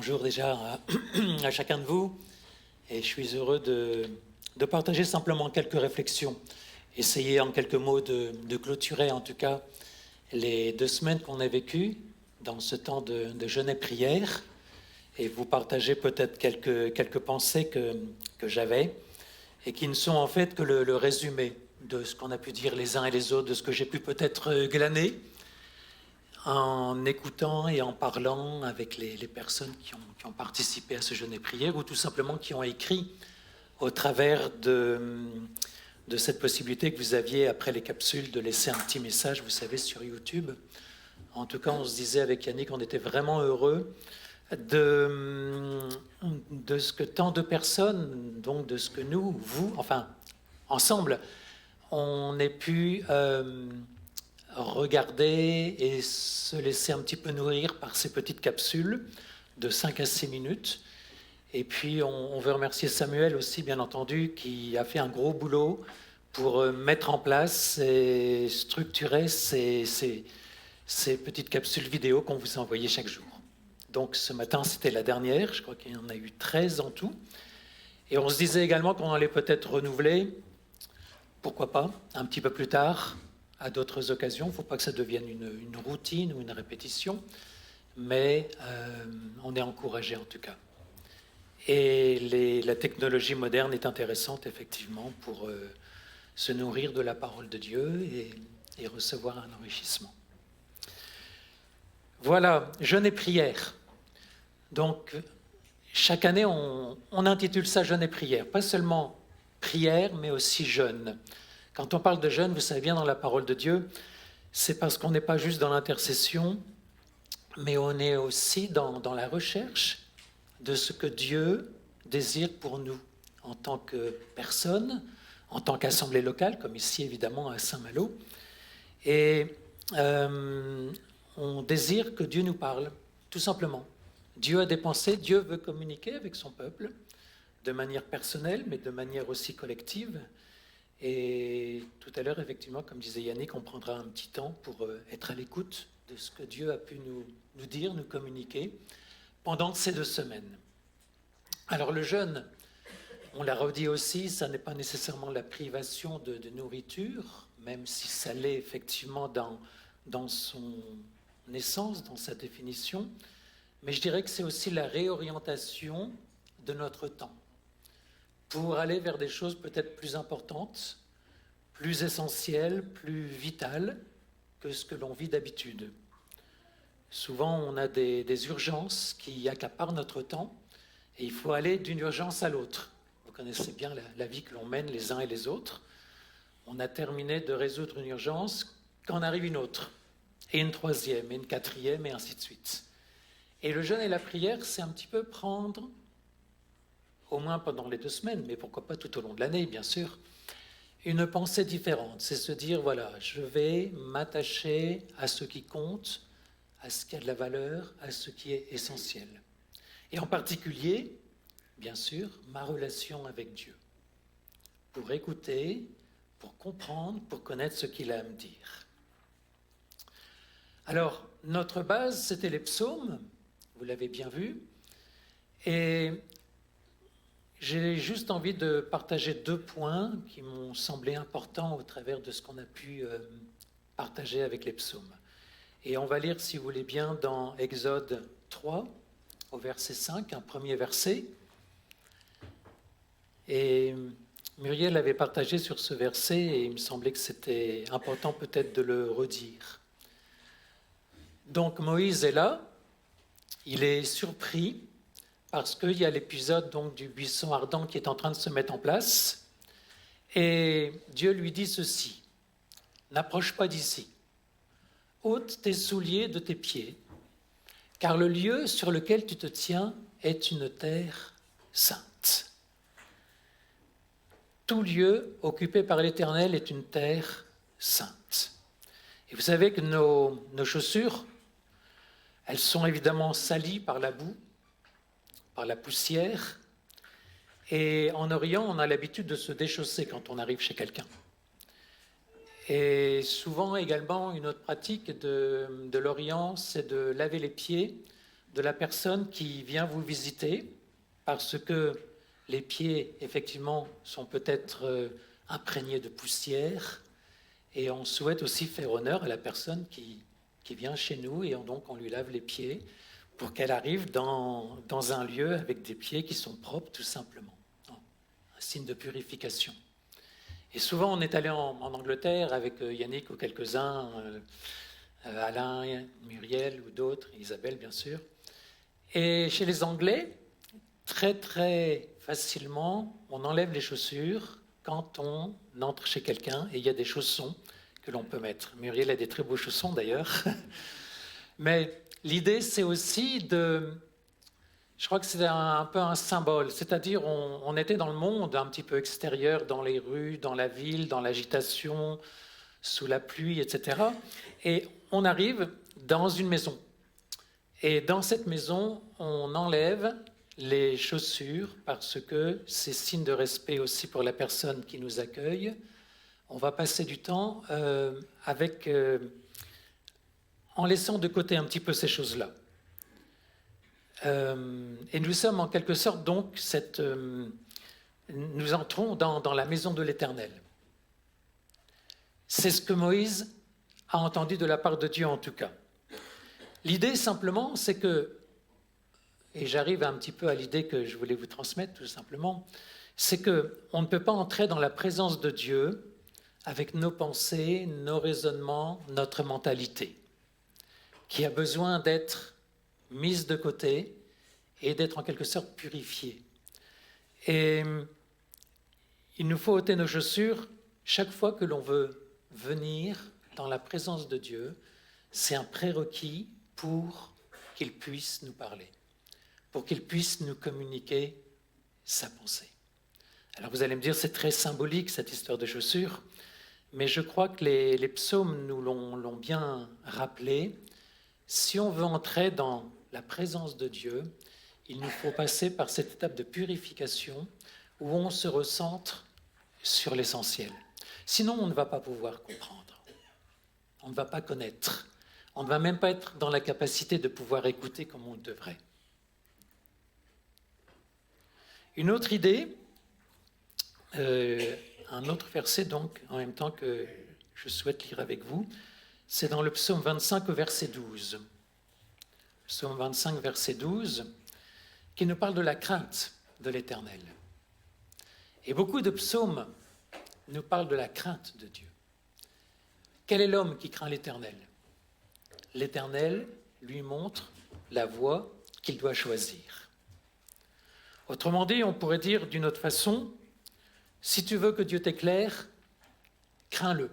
bonjour déjà à chacun de vous. Et je suis heureux de partager simplement quelques réflexions. Essayer en quelques mots de clôturer en tout cas les 2 semaines qu'on a vécues dans ce temps de jeûne et prière. Et vous partager peut-être quelques pensées que j'avais et qui ne sont en fait que le résumé de ce qu'on a pu dire les uns et les autres, de ce que j'ai pu peut-être glaner en écoutant et en parlant avec les personnes qui ont participé à ce jeûne et prière ou tout simplement qui ont écrit au travers de cette possibilité que vous aviez après les capsules de laisser un petit message, vous savez, sur YouTube. En tout cas, on se disait avec Yannick qu'on était vraiment heureux de ce que tant de personnes, donc de ce que nous, vous, enfin, ensemble, on ait pu regarder et se laisser un petit peu nourrir par ces petites capsules de 5 à 6 minutes. Et puis, on veut remercier Samuel aussi, bien entendu, qui a fait un gros boulot pour mettre en place et structurer ces petites capsules vidéo qu'on vous a envoyées chaque jour. Donc, ce matin, c'était la dernière. Je crois qu'il y en a eu 13 en tout. Et on se disait également qu'on allait peut-être renouveler, pourquoi pas, un petit peu plus tard, à d'autres occasions. Il ne faut pas que ça devienne une routine ou une répétition, mais on est encouragé en tout cas. Et la technologie moderne est intéressante effectivement pour se nourrir de la parole de Dieu et recevoir un enrichissement. Voilà, jeûne et prière. Donc, chaque année, on intitule ça jeûne et prière. Pas seulement prière, mais aussi jeûne. Quand on parle de jeûne, vous savez bien, dans la parole de Dieu, c'est parce qu'on n'est pas juste dans l'intercession, mais on est aussi dans la recherche de ce que Dieu désire pour nous, en tant que personne, en tant qu'assemblée locale, comme ici évidemment à Saint-Malo. Et on désire que Dieu nous parle, tout simplement. Dieu a des pensées, Dieu veut communiquer avec son peuple, de manière personnelle, mais de manière aussi collective. Et tout à l'heure, effectivement, comme disait Yannick, on prendra un petit temps pour être à l'écoute de ce que Dieu a pu nous dire, nous communiquer pendant ces 2 semaines. Alors le jeûne, on l'a redit aussi, ça n'est pas nécessairement la privation de nourriture, même si ça l'est effectivement dans son essence, dans sa définition, mais je dirais que c'est aussi la réorientation de notre temps pour aller vers des choses peut-être plus importantes, plus essentielles, plus vitales que ce que l'on vit d'habitude. Souvent, on a des urgences qui accaparent notre temps et il faut aller d'une urgence à l'autre. Vous connaissez bien la vie que l'on mène les uns et les autres. On a terminé de résoudre une urgence, qu'en arrive une autre, et une troisième, et une quatrième, et ainsi de suite. Et le jeûne et la prière, c'est un petit peu prendre, au moins pendant les 2 semaines, mais pourquoi pas tout au long de l'année, bien sûr, une pensée différente. C'est se dire, voilà, je vais m'attacher à ce qui compte, à ce qui a de la valeur, à ce qui est essentiel. Et en particulier, bien sûr, ma relation avec Dieu. Pour écouter, pour comprendre, pour connaître ce qu'il a à me dire. Alors, notre base, c'était les psaumes, vous l'avez bien vu, et j'ai juste envie de partager 2 points qui m'ont semblé importants au travers de ce qu'on a pu partager avec les psaumes. Et on va lire, si vous voulez bien, dans Exode 3, au verset 5, un premier verset. Et Muriel avait partagé sur ce verset et il me semblait que c'était important peut-être de le redire. Donc Moïse est là, il est surpris parce qu'il y a l'épisode donc, du buisson ardent qui est en train de se mettre en place. Et Dieu lui dit ceci, « N'approche pas d'ici, ôte tes souliers de tes pieds, car le lieu sur lequel tu te tiens est une terre sainte. » Tout lieu occupé par l'Éternel est une terre sainte. Et vous savez que nos chaussures, elles sont évidemment salies par la boue, par la poussière. Et en Orient, on a l'habitude de se déchausser quand on arrive chez quelqu'un. Et souvent également, une autre pratique de l'Orient, c'est de laver les pieds de la personne qui vient vous visiter, parce que les pieds, effectivement, sont peut-être imprégnés de poussière, et on souhaite aussi faire honneur à la personne qui vient chez nous, et donc on lui lave les pieds pour qu'elle arrive dans un lieu avec des pieds qui sont propres, tout simplement. Un signe de purification. Et souvent, on est allé en Angleterre avec Yannick ou quelques-uns, Alain, Muriel ou d'autres, Isabelle, bien sûr. Et chez les Anglais, très, très facilement, on enlève les chaussures quand on entre chez quelqu'un, et il y a des chaussons que l'on peut mettre. Muriel a des très beaux chaussons, d'ailleurs. Mais l'idée, c'est aussi de... Je crois que c'est un peu un symbole, c'est-à-dire on était dans le monde un petit peu extérieur, dans les rues, dans la ville, dans l'agitation, sous la pluie, etc. Et on arrive dans une maison. Et dans cette maison, on enlève les chaussures parce que c'est signe de respect aussi pour la personne qui nous accueille. On va passer du temps en laissant de côté un petit peu ces choses-là. Et nous sommes en quelque sorte donc nous entrons dans la maison de l'Éternel. C'est ce que Moïse a entendu de la part de Dieu en tout cas. L'idée simplement, c'est que, et j'arrive un petit peu à l'idée que je voulais vous transmettre tout simplement, c'est qu'on ne peut pas entrer dans la présence de Dieu avec nos pensées, nos raisonnements, notre mentalité, qui a besoin d'être mise de côté et d'être en quelque sorte purifiée. Et il nous faut ôter nos chaussures chaque fois que l'on veut venir dans la présence de Dieu. C'est un prérequis pour qu'il puisse nous parler, pour qu'il puisse nous communiquer sa pensée. Alors vous allez me dire, c'est très symbolique cette histoire de chaussures, mais je crois que les psaumes nous l'ont bien rappelé. Si on veut entrer dans la présence de Dieu, il nous faut passer par cette étape de purification où on se recentre sur l'essentiel. Sinon, on ne va pas pouvoir comprendre. On ne va pas connaître. On ne va même pas être dans la capacité de pouvoir écouter comme on le devrait. Une autre idée, un autre verset donc, en même temps que je souhaite lire avec vous, c'est dans le psaume 25 au verset 12. Psaume 25, verset 12, qui nous parle de la crainte de l'Éternel. Et beaucoup de psaumes nous parlent de la crainte de Dieu. Quel est l'homme qui craint l'Éternel ? L'Éternel lui montre la voie qu'il doit choisir. Autrement dit, on pourrait dire d'une autre façon, si tu veux que Dieu t'éclaire, crains-le.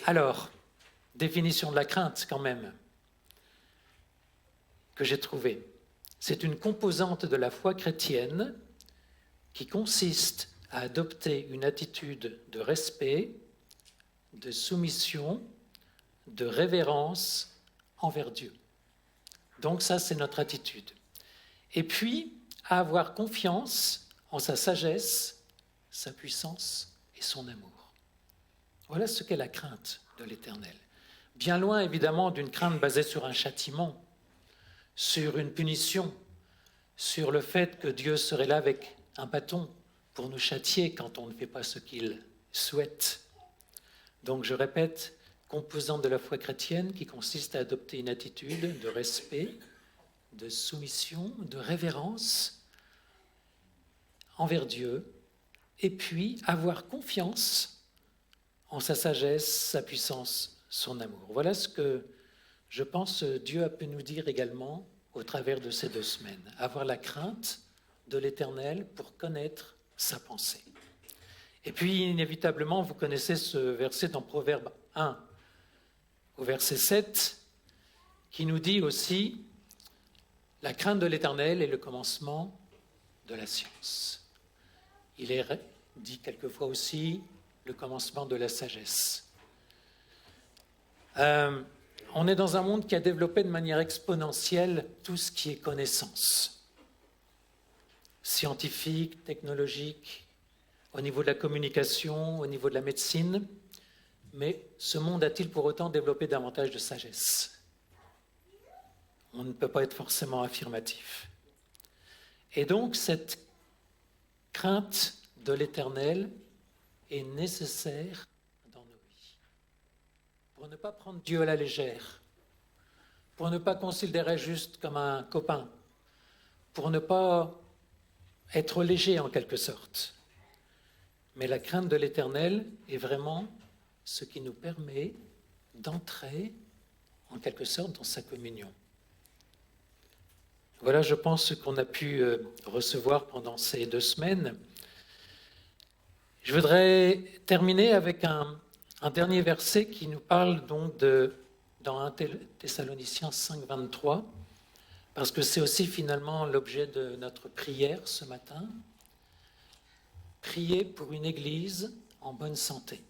Alors, définition de la crainte quand même, que j'ai trouvée. C'est une composante de la foi chrétienne qui consiste à adopter une attitude de respect, de soumission, de révérence envers Dieu. Donc ça, c'est notre attitude. Et puis, à avoir confiance en sa sagesse, sa puissance et son amour. Voilà ce qu'est la crainte de l'Éternel. Bien loin, évidemment, d'une crainte basée sur un châtiment, sur une punition, sur le fait que Dieu serait là avec un bâton pour nous châtier quand on ne fait pas ce qu'il souhaite. Donc, je répète, composante de la foi chrétienne qui consiste à adopter une attitude de respect, de soumission, de révérence envers Dieu, et puis avoir confiance en sa sagesse, sa puissance, son amour. Voilà ce que je pense Dieu a pu nous dire également au travers de ces 2 semaines. Avoir la crainte de l'Éternel pour connaître sa pensée. Et puis, inévitablement, vous connaissez ce verset dans Proverbe 1, au verset 7, qui nous dit aussi « La crainte de l'Éternel est le commencement de la science ». Il est dit quelquefois aussi le commencement de la sagesse. On est dans un monde qui a développé de manière exponentielle tout ce qui est connaissance. Scientifique, technologique, au niveau de la communication, au niveau de la médecine. Mais ce monde a-t-il pour autant développé davantage de sagesse ? on ne peut pas être forcément affirmatif. Et donc, cette crainte de l'Éternel est nécessaire dans nos vies. Pour ne pas prendre Dieu à la légère, pour ne pas considérer juste comme un copain, pour ne pas être léger en quelque sorte. Mais la crainte de l'Éternel est vraiment ce qui nous permet d'entrer en quelque sorte dans sa communion. Voilà, je pense, ce qu'on a pu recevoir pendant ces 2 semaines. Je voudrais terminer avec un dernier verset qui nous parle donc dans 1 Thessaloniciens 5, 23, parce que c'est aussi finalement l'objet de notre prière ce matin. Prier pour une Église en bonne santé.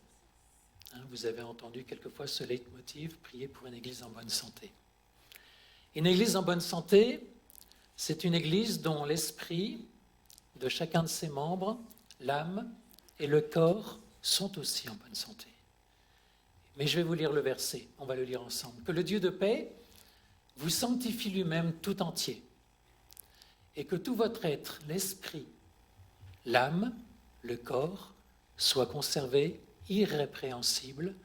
Vous avez entendu quelquefois ce leitmotiv, prier pour une Église en bonne santé. Une Église en bonne santé, c'est une Église dont l'esprit de chacun de ses membres, l'âme et le corps sont aussi en bonne santé. Mais je vais vous lire le verset, on va le lire ensemble. Que le Dieu de paix vous sanctifie lui-même tout entier, et que tout votre être, l'esprit, l'âme, le corps, soit conservé irrépréhensible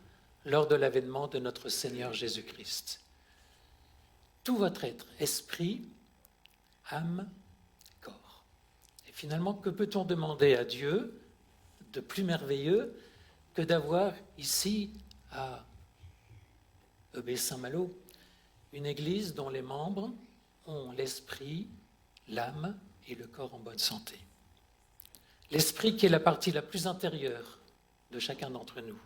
lors de l'avènement de notre Seigneur Jésus-Christ. Tout votre être, esprit, âme, corps. Et finalement, que peut-on demander à Dieu de plus merveilleux que d'avoir ici à EB-Saint-Malo une église dont les membres ont l'esprit, l'âme et le corps en bonne santé. L'esprit qui est la partie la plus intérieure de chacun d'entre nous,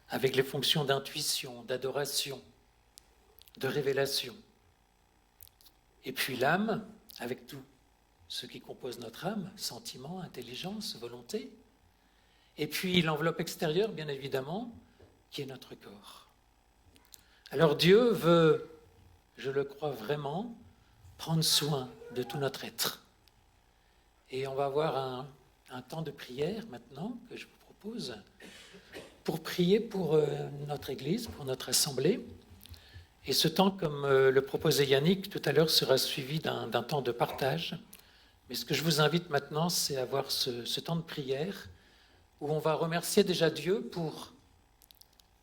avec les fonctions d'intuition, d'adoration, de révélation. Et puis l'âme, avec tout ce qui compose notre âme, sentiments, intelligence, volonté. Et puis l'enveloppe extérieure, bien évidemment, qui est notre corps. Alors Dieu veut, je le crois vraiment, prendre soin de tout notre être. Et on va avoir un temps de prière maintenant que je vous propose pour prier pour notre Église, pour notre assemblée. Et ce temps, comme le proposait Yannick tout à l'heure, sera suivi d'un temps de partage. Mais ce que je vous invite maintenant, c'est à avoir ce temps de prière où on va remercier déjà Dieu pour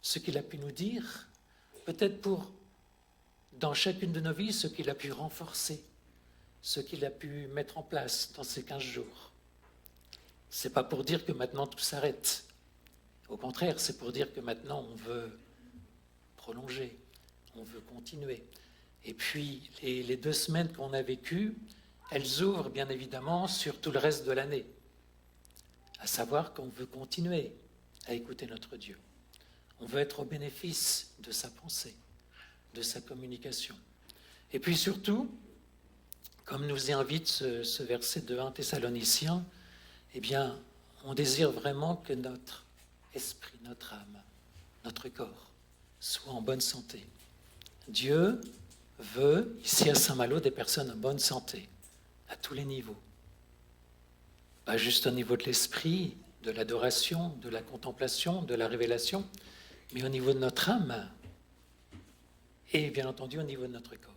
ce qu'il a pu nous dire, peut-être pour, dans chacune de nos vies, ce qu'il a pu renforcer, ce qu'il a pu mettre en place dans ces 15 jours. Ce n'est pas pour dire que maintenant tout s'arrête. Au contraire, c'est pour dire que maintenant on veut prolonger. On veut continuer. Et puis, les 2 semaines qu'on a vécues, elles ouvrent bien évidemment sur tout le reste de l'année. À savoir qu'on veut continuer à écouter notre Dieu. On veut être au bénéfice de sa pensée, de sa communication. Et puis surtout, comme nous y invite ce verset de 1 Thessaloniciens, eh bien, on désire vraiment que notre esprit, notre âme, notre corps soient en bonne santé. Dieu veut, ici à Saint-Malo, des personnes en bonne santé, à tous les niveaux. Pas juste au niveau de l'esprit, de l'adoration, de la contemplation, de la révélation, mais au niveau de notre âme et bien entendu au niveau de notre corps.